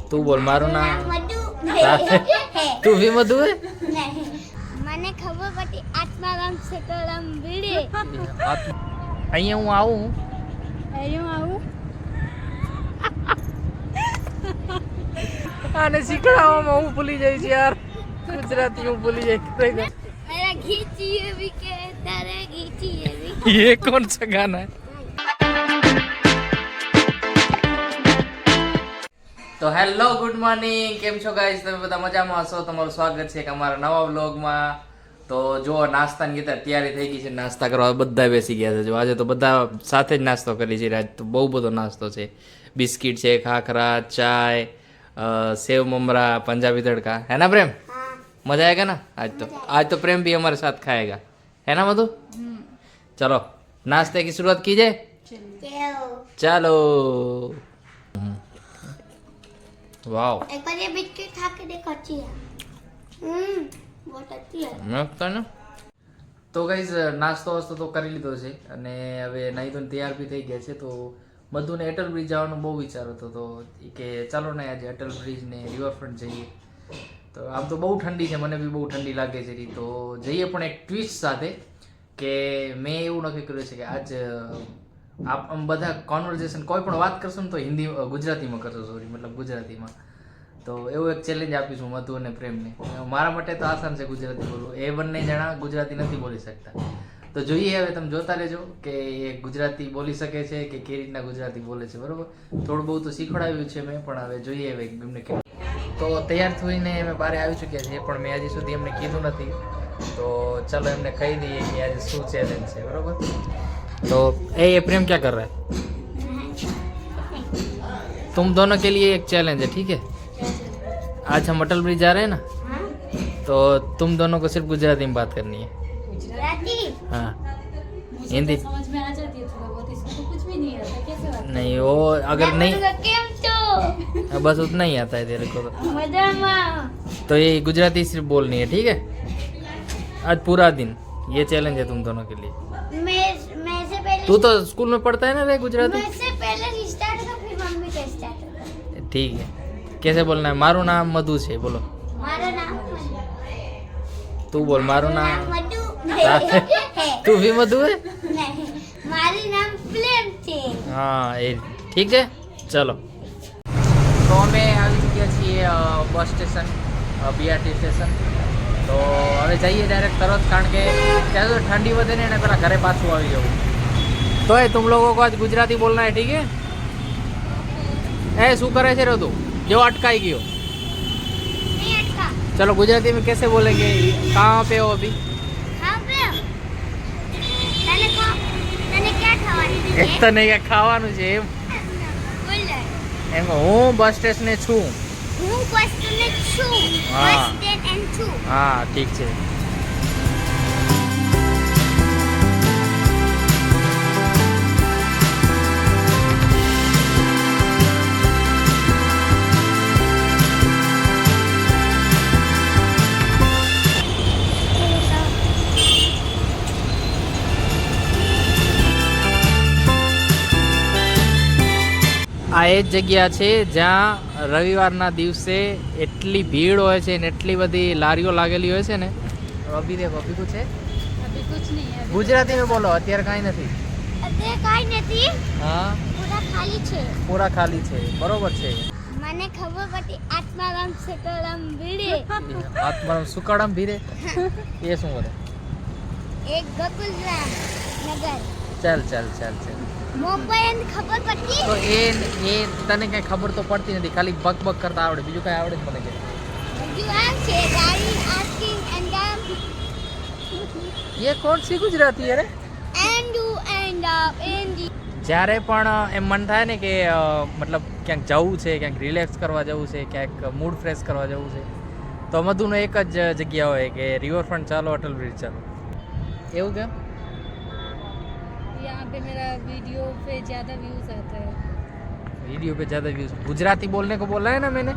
તું બોલ મારું નામ તું भी मधु है મને ખબર પડી આત્મારામ સકળમ ભીડે અહીંયા હું આવું આને શીખડાવવામાં હું ભૂલી જઈશ યાર ગુજરાતી હું ભૂલી જઈશ मेरा घीचिए भी के तारे घीचिए भी ये कौन सा गाना है તો હેલો ગુડ મોર્નિંગ કેમ છો ગાઈસ તમે બધા મજામાં હશો તમારું સ્વાગત છે એક અમારા નવા વ્લોગમાં તો જો નાસ્તાની તૈયારી થઈ ગઈ છે નાસ્તા કરવા બધા બેસી ગયા છે જો આજે તો બધા સાથે જ નાસ્તો કરી છે આજ તો બહુ બધો નાસ્તો છે બિસ્કિટ છે ખાખરા ચાય सेव ममरा पंजाबी तड़का है ना प्रेम मजा आएगा ना आज तो प्रेम भी हमारे साथ खाएगा है ना मधु चलो नाश्ते की शुरुआत कीजिए चलो वाओ एक बार ये बिस्किट खा के देखो अच्छी है बहुत अच्छी है मस्त है ना તો ગાઈઝ નાસ્તો વાસ્તો તો કરી લીધો છે અને હવે નહીં તો તૈયાર બી થઈ ગયા છે તો મધુને અટલ બ્રિજ જવાનો બહુ વિચાર હતો તો કે ચાલો ને આજે અટલ બ્રિજ ને રિવરફ્રન્ટ જઈએ તો આમ તો બહુ ઠંડી છે મને બી બહુ ઠંડી લાગે છે તો જઈએ પણ એક ટ્વિસ્ટ સાથે કે મેં એવું નક્કી કર્યું છે કે આજ આમ બધા કોન્વર્ઝેશન કોઈ પણ વાત કરશું ને તો હિન્દી ગુજરાતીમાં કરશો સોરી મતલબ ગુજરાતીમાં તો એવું એક ચેલેન્જ આપીશું મધુ અને પ્રેમને મારા માટે તો આસાન છે ગુજરાતી બોલવું એ બંને જણા ગુજરાતી નથી બોલી શકતા તો જોઈએ હવે તમે જોતા રહેજો કે એ ગુજરાતી બોલી શકે છે કે કેવી રીતના ગુજરાતી બોલે છે બરોબર થોડું બહુ તો શીખવાડ્યું છે મેં પણ હવે જોઈએ હવે એમને કેમ તો તૈયાર થઈને અમે બહાર આવી ચૂક્યા છીએ પણ મેં હજી સુધી એમને કીધું નથી તો ચલો એમને કહી દઈએ કે આજે શું ચેલેન્જ છે બરોબર तो ए प्रेम क्या कर रहा है तुम दोनों के लिए एक चैलेंज है ठीक है आज हम अटल ब्रिज जा रहे हैं ना तो तुम दोनों को सिर्फ गुजराती में बात करनी है गुजराती हाँ हिंदी समझ में आ जाती है थोड़ा बहुत इसको तो कुछ भी नहीं आता कैसे बात नहीं वो अगर नहीं केम तो बस उतना ही आता है तेरे को मजा में तो ये गुजराती सिर्फ बोलनी है ठीक है आज पूरा दिन ये चैलेंज है तुम दोनों के लिए मैं से पहले तू तो स्कूल में पढ़ता है ना रे गुजराती मैं से पहले स्टार्ट करो फिर मम्मी का स्टार्ट करो ठीक है कैसे बोलना है मारू नाम मधु से बोलो मारा नाम तू बोल मारू नाम मधु तू भी मधु है नहीं मारी नाम प्रेम છે हाँ ये ठीक है चलो तो અમે આવી ચૂક્યા છીએ બસ સ્ટેશન બીઆરટી સ્ટેશન તો હવે જઈએ ડાયરેક્ટ તરત કારણ કે ત્યાં તો ઠંડી વધે ને એને પેલા ઘરે પાછું આવી જવું तो है तुम लोगों को आज गुजराती बोलना है ठीक है ए शू करे છે રે તું जो अटकाई गयो नहीं अटका चलो गुजराती में कैसे बोलेंगे कहाँ पे हो अभी हाँ पे તને ક્યાં ખાવાની છે એક તો નહીં ખાવાનું છે એમ બોલ એમ હું બસ સ્ટેશને છું હું બસ સ્ટેશને છું હા. બસ સ્ટેન્ડ એન્ડ છું હા ઠીક છે આ એ જ જગ્યા છે જ્યાં રવિવારના દિવસે એટલી ભીડ હોય છે ને એટલી બધી લારીઓ લાગેલી હોય છે ને અભી દેખો અભી કુછ છે अभी कुछ नहीं है ગુજરાતી में બોલો અત્યારે કાંઈ નથી અત્યારે કાઈ નથી હા પૂરા ખાલી છે પૂરા ખાલી છે બરોબર છે મને ખબર પડી આત્મારામ સકળમ ભીડે આત્મારામ સુકાળામ ભીરે એ શું કરે એક ગોકુલરામ નગર ચાલ ચાલ ચાલ ચાલ મોબાઈલ ખબર પડી તો એ તને કઈ ખબર તો પડતી નથી ખાલી બક બક કરતા આવડે બીજું કઈ આવડે જ મને કે બીજું આમ છે ગાડી આસ્કિંગ એન્ડ ये कौन सी गुजराती है रे એન્ડ એન્ડ જ્યારે પણ એમ મન થાય ને કે મતલબ ક્યાંક જવું છે ક્યાંક રિલેક્સ કરવા જવું છે ક્યાંક મૂડ ફ્રેશ કરવા જવું છે તો મધુનો એક જ જગ્યા હોય કે રિવરફ્રન્ટ ચાલો અટલ બ્રિજ ચાલો એવું કેમ यहाँ पे मेरा वीडियो पे ज़्यादा व्यूज आता है वीडियो पे ज़्यादा व्यूज गुजराती बोलने को बोला है ना मैंने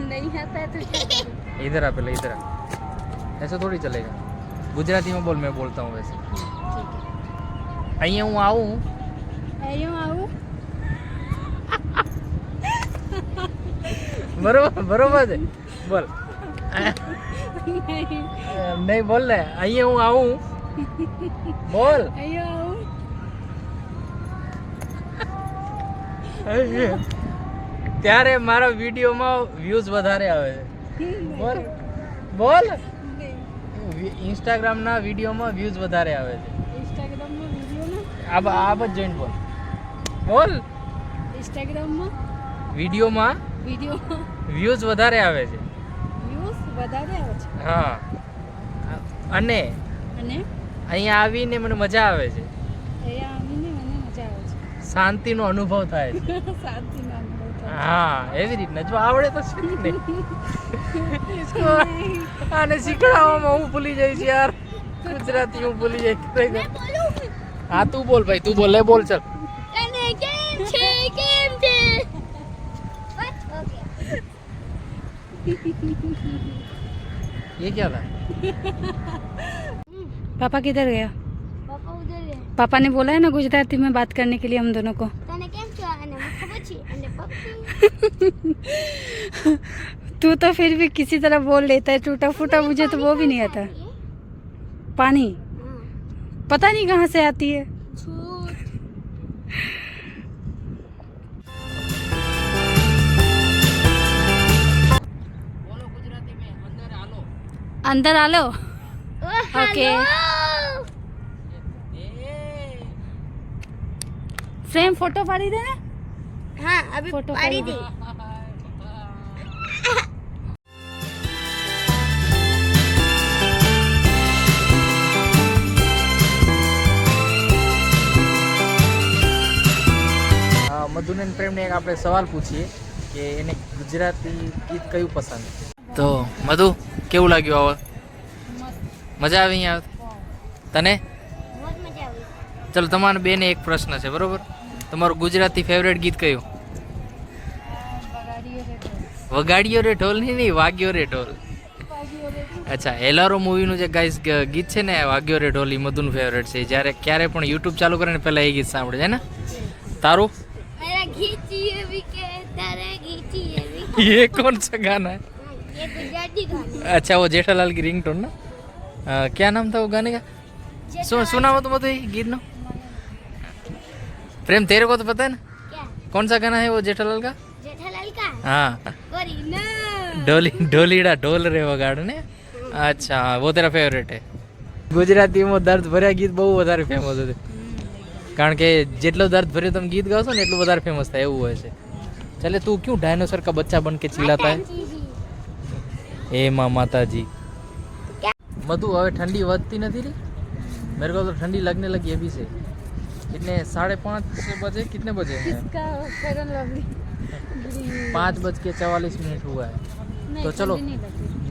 नहीं आता है तो क्या करूं? इधर आ पहले इधर आ ऐसा थोड़ी चलेगा गुजराती में बोल मैं बोलता हूँ वैसे ठीक है અહીંયા હું આવું अयो आऊँ બરોબર છે બોલ નહીં બોલ ને અહીંયા હું આવું બોલ ત્યારે મારા વિડીયોમાં વ્યૂઝ વધારે આવે છે બોલ બોલ ઇન્સ્ટાગ્રામ ના વિડીયોમાં વ્યૂઝ વધારે આવે છે इंस्टाग्राम में वीडियो ना આ બધ જોઈન બોલ બોલ इंस्टाग्राम में વિડીયોમાં वीडियो વ્યૂઝ વધારે આવે છે व्यूज વધારે આવે છે હા અને અને અહીંયા આવીને મને મજા આવે છે અહીંયા આવીને મને મજા આવે છે શાંતિનો અનુભવ થાય છે શાંતિનો અનુભવ થાય હા એવી રીતના જો આવડે તો શીખ ને આને શીખડાવવામાં હું ભૂલી જઈશ યાર ગુજરાતી હું ભૂલી જઈશ હા તું બોલ ભાઈ તું બોલ લે બોલ ચલ અને કેમ છે ये क्या था पापा किधर गया પાપા ઉધર રે पापा ने बोला है ना गुजराती में बात करने के लिए हम दोनों को તને કેમ છે અને મને ખબર છે અને પપ્પી तू तो फिर भी किसी तरह बोल लेता है टूटा फूटा मुझे तो वो भी नहीं आता पानी पता नहीं कहाँ से आती है છૂટ बोलो गुजराती में अंदर आलो अंदर आ लो ઓકે फ्रेम फोटो पाड़ी देना હા અભી ફોટો પાડી પાડી દે મધુને અને પ્રેમને એક આપણે સવાલ પૂછીએ કે એને ગુજરાતી ગીત કયું પસંદ તો મધુ કેવું લાગ્યું હવે મજા આવી અહીંયા તને બહુ મજા આવી ચલો તમારા બેને એક પ્રશ્ન છે બરોબર તમારું ગુજરાતી ફેવરેટ ગીત કયું વગાડ્યો રે ઢોલ નહીં વાગ્યો રે ઢોલ અચ્છા એલારો મૂવીનું જે ગાઈસ ગીત છે ને વાગ્યો રે ઢોલ એ મધુનું ફેવરેટ છે જ્યારે ક્યારે પણ યુટ્યુબ ચાલુ કરે ને પહેલાં એ ગીત સાંભળે છે ને તારું मेरा घीची भी के तेरे घीची भी ये कौन सा गाना है ये गुजराती गाना अच्छा वो जेठालाल की रिंगटोन ना क्या नाम था वो गाने का सुना हो तो मत गीत नो प्रेम तेरे को तो पता है ना क्या कौन सा गाना है वो जेठालाल का जेठालाल का हाँ गोरी ना ढोलीड़ा ढोल रे वगाड़ ने अच्छा वो तेरा फेवरेट है ગુજરાતીમાં દર્દ ભર્યા ગીત બહુ વધારે ફેમસ હતું કારણ કે જેટલો દર્દ ભર્યો તમે ગીત ગાશો ને એટલું વધારે ફેમસ થાય એવું હોય છે ચલે તું ક્यों डायनासोर का बच्चा बन के चिल्लाता है ए माँ माता जी मधु હવે ઠંડી વધતી નથી રી मेरे को तो ठंडी लगने लगी अभी से कितने 5:30 बजे कितने बजे हैं इसका फेयर एंड लवली 5:44 हुआ है तो चलो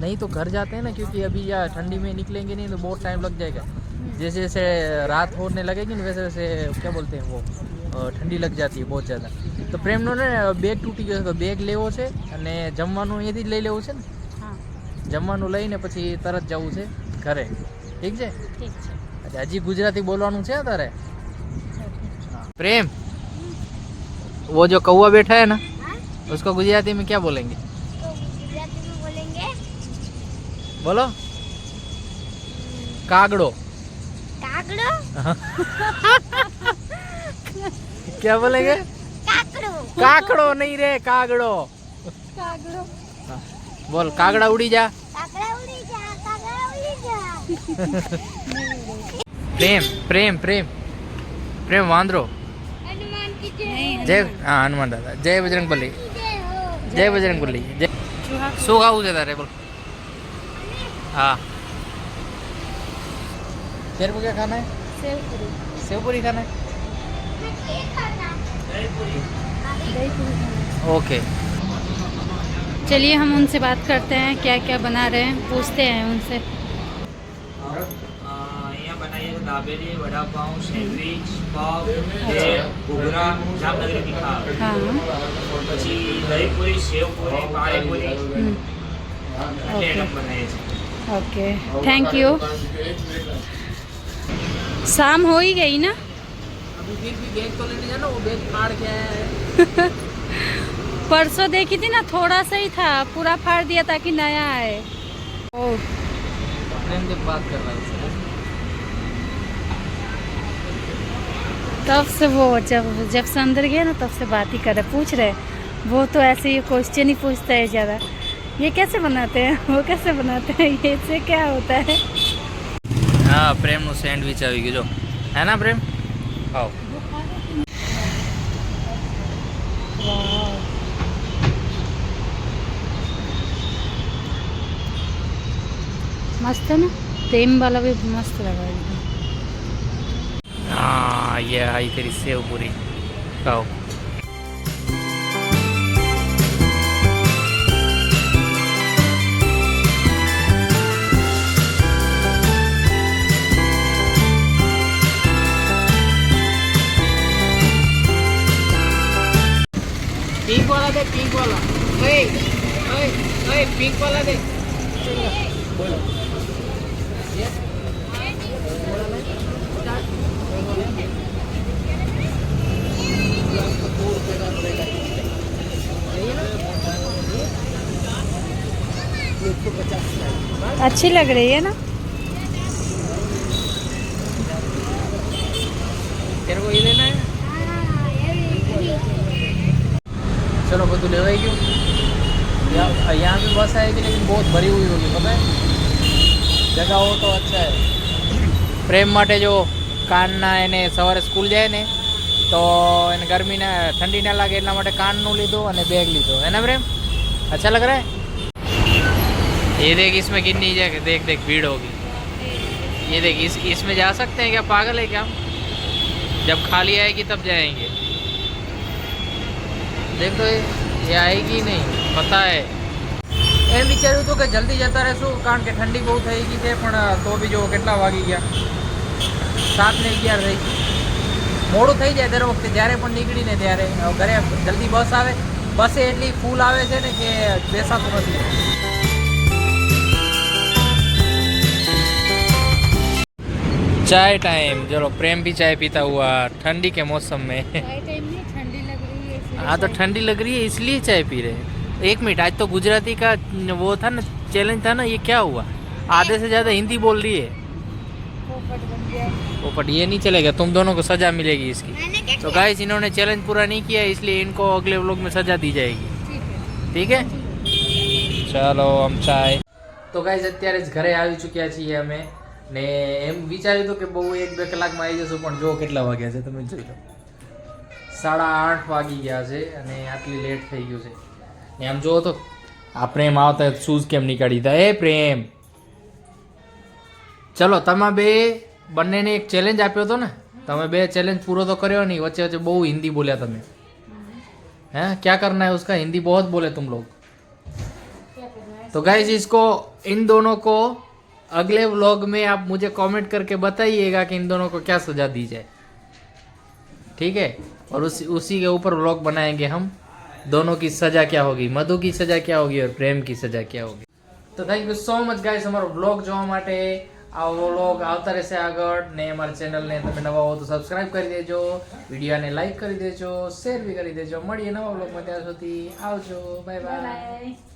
नहीं तो घर जाते हैं ना क्योंकि अभी यार ठंडी में निकलेंगे नहीं तो बहुत टाइम लग जाएगा जैसे जैसे रात होने लगेगी ना वैसे वैसे क्या बोलते हैं वो ठंडी लग जाती है बहुत ज़्यादा तो પ્રેમનો ને બેગ તૂટી ગયો તો બેગ લેવો છે અને જમવાનું અહીંયાથી જ લઈ લેવું છે ને हाँ જમવાનું લઈને પછી તરત જવું છે ઘરે ઠીક છે ठीक है અચ્છા હજી ગુજરાતી બોલવાનું છે તારે प्रेम वो जो कौवा बैठा है ना उसको गुजराती में क्या बोलेंगे तो गुजराती में बोलेंगे बोलो कागड़ो काकड़ो क्या बोलेंगे काकड़ो काकड़ो नहीं रे कागड़ो कागड़ो बोल कागड़ा उड़ी जा काकड़ा उड़ी जा काकड़ा उड़ी जा प्रेम प्रेम प्रेम प्रेम वांद्रो हनुमान की जय नहीं जय हाँ हनुमान दादा जय बजरंग बली जय हो जय बजरंग बली जय चूहा શું ખાવું છે તારે બોલ हाँ तेरे को क्या खाना है सेव पूरी सेव पूरी खाना है मैं ये खाता दही पूरी खाना। ओके चलिए हम उनसे बात करते हैं क्या क्या बना रहे हैं पूछते हैं उनसे અહીંયા બનાવીએ છીએ દાબેલી વડાપાઉં સેન્ડવિચ પાવ ભેળ ઘૂઘરા જામનગરી તીખા हाँ પછી દહીપુરી સેવપુરી પાણીપુરી हम्म, આટલી આઈટમ બનાવીએ છીએ ओके थैंक यू शाम हो ही गई ना अभी फिर भी बैग तो लेने जाना वो बैग फाड़ के आया है परसों देखी थी ना, थोड़ा सा ही था, पूरा फाड़ दिया ताकि नया आए। ओ प्रेम देख बात कर रहा है उससे। तब से वो जब से अंदर गया ना, तब से बात ही कर रहे, पूछ रहे। वो तो ऐसे ही क्वेश्चन ही पूछता है ज़्यादा, ये कैसे बनाते हैं, वो कैसे बनाते हैं, ये से क्या होता है। हाँ, प्रेम નું સેન્ડવિચ આવી ગયું જો, હે ના પ્રેમ? ખાઓ. मस्त है ना, प्रेम वाला भी मस्त लगा एकदम। हाँ, ये आई तेरी सेव पूरी. खाओ. पिंक वाला दे, पिंक वाला. ओए ओए ओए, पिंक वाला दे. बोलो. अच्छी लग रही है ना। तेरे को ये लेना है? चलो બધું લેવાઈ ગયું. यहाँ पे बस आएगी लेकिन बहुत भरी हुई होगी, पता है. जगह हो तो अच्छा है. પ્રેમ માટે જો કાનના એને સવારે સ્કૂલ જાય ને તો એને ગરમી ના ઠંડી ના લાગે એટલા માટે કાનનું લીધું અને બેગ લીધો, है ना प्रेम? अच्छा लग रहा है? ये देख, इसमें कितनी जगह, देख देख भीड़ होगी. ये देख, इसमें जा सकते हैं क्या? पागल है क्या? जब खाली आएगी तब जाएंगे. देख तो ये आएगी नहीं, पता है. એમ વિચાર્યું હતું કે જલ્દી જતા રહેશું કારણ કે ઠંડી બહુ થઈ ગઈ છે, પણ તો બી જો કેટલા વાગી ગયા, 7:11 થઈ ગઈ. મોડું થઈ જાય દર વખતે જ્યારે પણ નીકળીને ત્યારે. ઘરે જલ્દી બસ આવે, બસે એટલી ફૂલ આવે છે ને કે બેસાતું નથી. चाय टाइम. चलो, प्रेम भी चाय पीता हुआ ठंडी के मौसम में. ठंडी लग रही है। हाँ, तो ठंडी लग रही है इसलिए चाय पी रहे हैं. एक मिनट, आज तो गुजराती का वो था ना, चैलेंज था ना, ये क्या हुआ? आधे से ज़्यादा हिंदी बोल रही है. पोपट ये नहीं चलेगा, तुम दोनों को सज़ा मिलेगी इसकी. तो गाइस, इन्होंने चैलेंज पूरा नहीं किया इसलिए इनको अगले व्लॉग में सज़ा दी जाएगी. ठीक है, चलो हम चाय. तो गाइस, અત્યારે જ ઘરે આવી ચૂક્યા છીએ અમે ને એમ વિચાર્યું હતું કે બહુ 1-2 કલાકમાં આવી જશું, પણ જો કેટલા વાગ્યા છે તમે જોઈ લો. 8:30 વાગી ગયા છે અને આટલી લેટ થઈ ગયું છે. ને આમ જો તો આ પ્રેમ આવતા શૂઝ કેમ નીકાળી દીધા? એ પ્રેમ, ચલો તમે બે બંનેને એક ચેલેન્જ આપ્યો હતો ને, તમે બે ચેલેंज पूरा तो કર્યો नहीं, વચ્ચે વચ્ચે બહુ हिंदी बोलिया તમે. हैं, क्या करना है उसका? हिंदी बहुत बोले तुम लोग. तो गाइस, इसको इन दोनों को अगले व्लॉग में आप मुझे कमेंट करके बताइएगा कि इन दोनों को क्या सजा दी जाए. ठीक है, और उसी के ऊपर व्लॉग बनाएंगे हम. दोनों की सजा क्या होगी, मधु की सजा क्या होगी और प्रेम की सजा क्या होगी. तो thank you so much guys અમારો વ્લોગ જોવા માટે. આ વ્લોગ આવતા રહેશે આગળ ને અમારા ચેનલને તમે નવા હો તો સબસ્ક્રાઇબ કરી દેજો, વિડીયોને લાઈક કરી દેજો, શેર બી કરી દેજો. મળીએ નવા વ્લોગમાં, ત્યાં સુધી આવજો, બાય બાય.